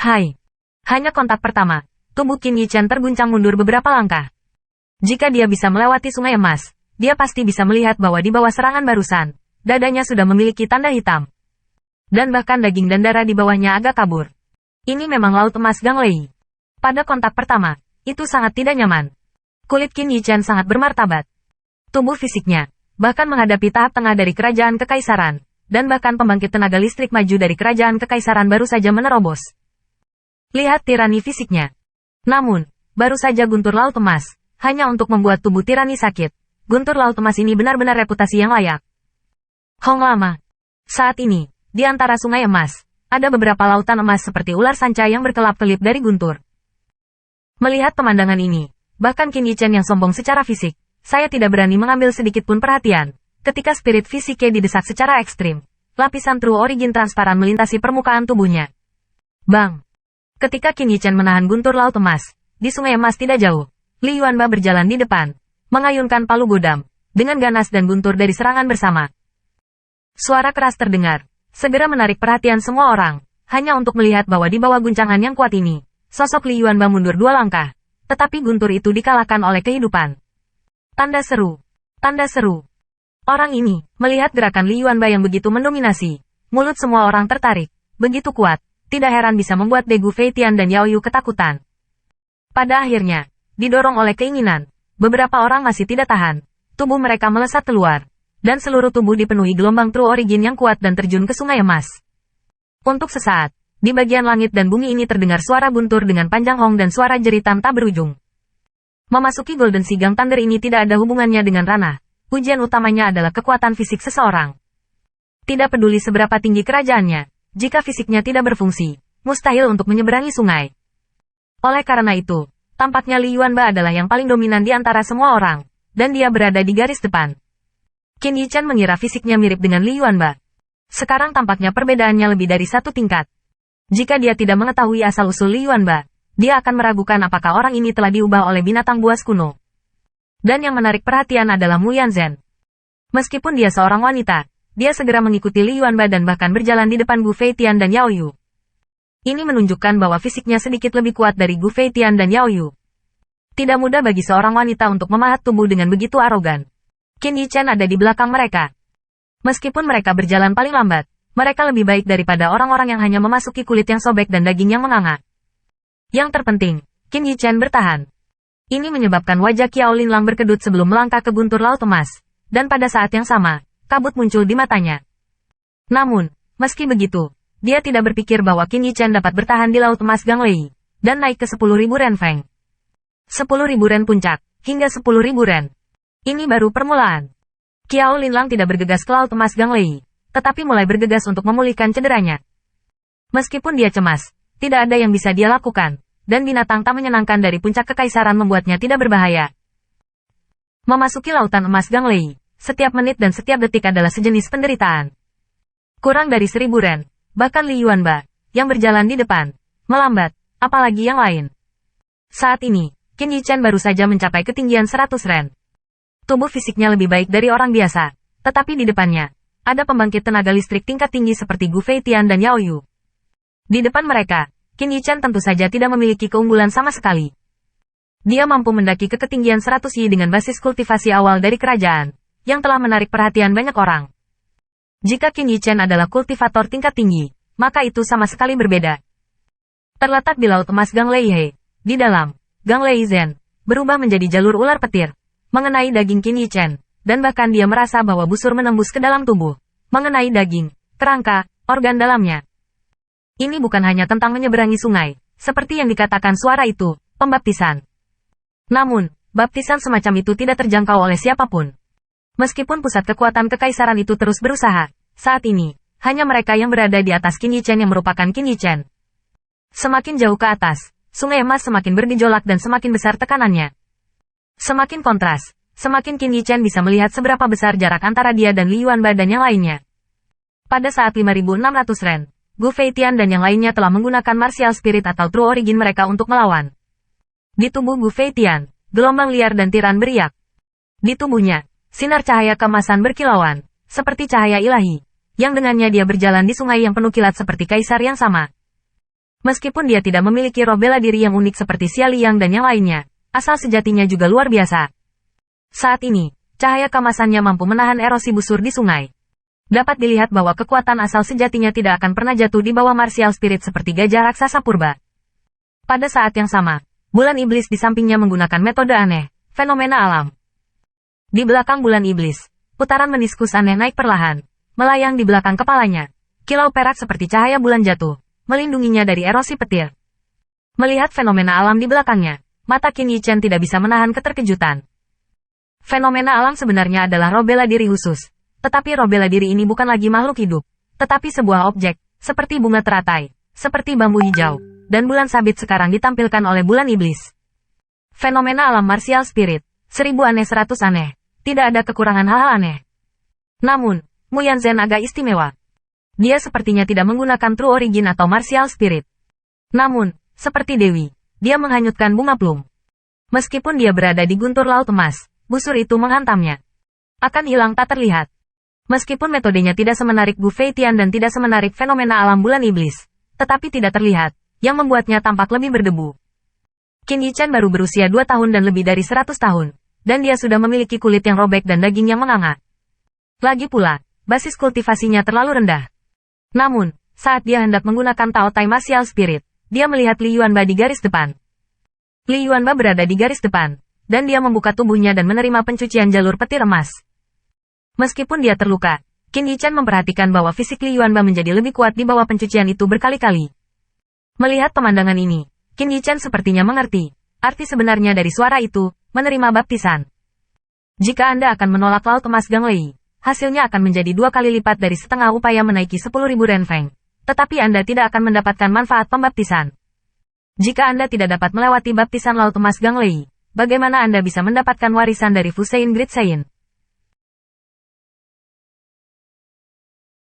Hai. Hanya kontak pertama, tubuh Qin Yichen terguncang mundur beberapa langkah. Jika dia bisa melewati sungai emas, dia pasti bisa melihat bahwa di bawah serangan barusan, dadanya sudah memiliki tanda hitam. Dan bahkan daging dan darah di bawahnya agak kabur. Ini memang laut emas Gang Lei. Pada kontak pertama, itu sangat tidak nyaman. Kulit Qin Yichen sangat bermartabat. Tubuh fisiknya, bahkan menghadapi tahap tengah dari kerajaan kekaisaran, dan bahkan pembangkit tenaga listrik maju dari kerajaan kekaisaran baru saja menerobos. Lihat tirani fisiknya. Namun, baru saja guntur laut emas, hanya untuk membuat tubuh tirani sakit. Guntur laut emas ini benar-benar reputasi yang layak. Hong Lama. Saat ini, di antara sungai emas, ada beberapa lautan emas seperti ular sanca yang berkelap-kelip dari guntur. Melihat pemandangan ini, bahkan Qin Yichen yang sombong secara fisik, saya tidak berani mengambil sedikit pun perhatian. Ketika spirit fisiknya didesak secara ekstrim, lapisan True Origin transparan melintasi permukaan tubuhnya. Bang! Ketika Qin Yichen menahan guntur laut emas, di sungai emas tidak jauh, Li Yuanba berjalan di depan, mengayunkan palu godam, dengan ganas dan guntur dari serangan bersama. Suara keras terdengar, segera menarik perhatian semua orang, hanya untuk melihat bahwa di bawah guncangan yang kuat ini, sosok Li Yuanba mundur 2 langkah, tetapi guntur itu dikalahkan oleh kehidupan. Tanda seru. Tanda seru. Orang ini, melihat gerakan Li Yuanba yang begitu mendominasi, mulut semua orang tertarik, begitu kuat, tidak heran bisa membuat Gu Feitian dan Yao Yu ketakutan. Pada akhirnya, didorong oleh keinginan, beberapa orang masih tidak tahan, tubuh mereka melesat keluar, dan seluruh tubuh dipenuhi gelombang True Origin yang kuat dan terjun ke sungai emas. Untuk sesaat, di bagian langit dan bumi ini terdengar suara guntur dengan panjang hong dan suara jeritan tak berujung. Memasuki Golden Sea Gang Thunder ini tidak ada hubungannya dengan ranah, ujian utamanya adalah kekuatan fisik seseorang. Tidak peduli seberapa tinggi kerajaannya, jika fisiknya tidak berfungsi, mustahil untuk menyeberangi sungai. Oleh karena itu, tampaknya Li Yuanba adalah yang paling dominan di antara semua orang, dan dia berada di garis depan. Qin Yichen mengira fisiknya mirip dengan Li Yuanba. Sekarang tampaknya perbedaannya lebih dari 1 tingkat. Jika dia tidak mengetahui asal-usul Li Yuanba, dia akan meragukan apakah orang ini telah diubah oleh binatang buas kuno. Dan yang menarik perhatian adalah Mu Yanzhen. Meskipun dia seorang wanita, dia segera mengikuti Li Yuanba dan bahkan berjalan di depan Gu Feitian dan Yao Yu. Ini menunjukkan bahwa fisiknya sedikit lebih kuat dari Gu Feitian dan Yao Yu. Tidak mudah bagi seorang wanita untuk memahat tubuh dengan begitu arogan. Qin Yichen ada di belakang mereka. Meskipun mereka berjalan paling lambat, mereka lebih baik daripada orang-orang yang hanya memasuki kulit yang sobek dan daging yang menganga. Yang terpenting, Qin Yichen bertahan. Ini menyebabkan wajah Qiao Linlang berkedut sebelum melangkah ke guntur laut emas, dan pada saat yang sama, kabut muncul di matanya. Namun, meski begitu, dia tidak berpikir bahwa Qin Yichen dapat bertahan di laut emas Gang Lei, dan naik ke 10.000 renfeng. 10.000 ren puncak, hingga 10.000 ren. Ini baru permulaan. Qiao Linlang tidak bergegas ke laut emas Gang Lei, tetapi mulai bergegas untuk memulihkan cederanya. Meskipun dia cemas, tidak ada yang bisa dia lakukan, dan binatang tak menyenangkan dari puncak kekaisaran membuatnya tidak berbahaya. Memasuki lautan emas Gang Lei, setiap menit dan setiap detik adalah sejenis penderitaan. Kurang dari 1.000 ren, bahkan Li Yuanba, yang berjalan di depan, melambat, apalagi yang lain. Saat ini, Qin Yichen baru saja mencapai ketinggian 100 ren. Tubuh fisiknya lebih baik dari orang biasa, tetapi di depannya, ada pembangkit tenaga listrik tingkat tinggi seperti Gu Feitian dan Yao Yu. Di depan mereka, Qin Yichen tentu saja tidak memiliki keunggulan sama sekali. Dia mampu mendaki ke ketinggian 100 yi dengan basis kultivasi awal dari kerajaan, yang telah menarik perhatian banyak orang. Jika Qin Yichen adalah kultivator tingkat tinggi, maka itu sama sekali berbeda. Terletak di laut emas Gang Lei He, di dalam, Gang Lei Zhen, berubah menjadi jalur ular petir, mengenai daging Qin Yichen, dan bahkan dia merasa bahwa busur menembus ke dalam tubuh, mengenai daging, kerangka, organ dalamnya. Ini bukan hanya tentang menyeberangi sungai, seperti yang dikatakan suara itu, pembaptisan. Namun, baptisan semacam itu tidak terjangkau oleh siapapun. Meskipun pusat kekuatan kekaisaran itu terus berusaha, saat ini, hanya mereka yang berada di atas Qin Yichen yang merupakan Qin Yichen. Semakin jauh ke atas, sungai emas semakin bergejolak dan semakin besar tekanannya. Semakin kontras, semakin Qin Yichen bisa melihat seberapa besar jarak antara dia dan Li Yuanba dan yang lainnya. Pada saat 5.600 ren, Gu Feitian dan yang lainnya telah menggunakan martial spirit atau True Origin mereka untuk melawan. Di tubuh Gu Feitian, gelombang liar dan tiran beriak. Di tubuhnya, sinar cahaya keemasan berkilauan, seperti cahaya ilahi, yang dengannya dia berjalan di sungai yang penuh kilat seperti kaisar yang sama. Meskipun dia tidak memiliki roh bela diri yang unik seperti Xia Liang dan yang lainnya, asal sejatinya juga luar biasa. Saat ini, cahaya kemasannya mampu menahan erosi busur di sungai. Dapat dilihat bahwa kekuatan asal sejatinya tidak akan pernah jatuh di bawah martial spirit seperti gajah raksasa purba. Pada saat yang sama, bulan iblis di sampingnya menggunakan metode aneh, fenomena alam. Di belakang bulan iblis, putaran meniskus aneh naik perlahan, melayang di belakang kepalanya. Kilau perak seperti cahaya bulan jatuh, melindunginya dari erosi petir. Melihat fenomena alam di belakangnya, mata Qin Yichen tidak bisa menahan keterkejutan. Fenomena alam sebenarnya adalah roh bela diri khusus, tetapi roh bela diri ini bukan lagi makhluk hidup, tetapi sebuah objek, seperti bunga teratai, seperti bambu hijau, dan bulan sabit sekarang ditampilkan oleh bulan iblis. Fenomena alam martial spirit, 1000 aneh 100 aneh, tidak ada kekurangan hal-hal aneh. Namun, Mu Yanzhen agak istimewa. Dia sepertinya tidak menggunakan True Origin atau Martial Spirit. Namun, seperti Dewi, dia menghanyutkan bunga plum. Meskipun dia berada di guntur laut emas, busur itu menghantamnya. Akan hilang tak terlihat. Meskipun metodenya tidak semenarik Bu Fei Tian dan tidak semenarik fenomena alam bulan iblis, tetapi tidak terlihat, yang membuatnya tampak lebih berdebu. Qin Yichen baru berusia 2 tahun dan lebih dari 100 tahun, dan dia sudah memiliki kulit yang robek dan daging yang menganga. Lagi pula, basis kultivasinya terlalu rendah. Namun, saat dia hendak menggunakan Tao Tai Martial Spirit, dia melihat Li Yuanba di garis depan. Li Yuanba berada di garis depan, dan dia membuka tubuhnya dan menerima pencucian jalur petir emas. Meskipun dia terluka, Qin Yichen memperhatikan bahwa fisik Li Yuanba menjadi lebih kuat di bawah pencucian itu berkali-kali. Melihat pemandangan ini, Qin Yichen sepertinya mengerti, arti sebenarnya dari suara itu, menerima baptisan. Jika Anda akan menolak Laut Emas Ganglei, hasilnya akan menjadi 2 kali lipat dari setengah upaya menaiki 10.000 renfeng. Tetapi Anda tidak akan mendapatkan manfaat pembaptisan. Jika Anda tidak dapat melewati baptisan Laut Emas Ganglei, bagaimana Anda bisa mendapatkan warisan dari Fusein Great Saiyan?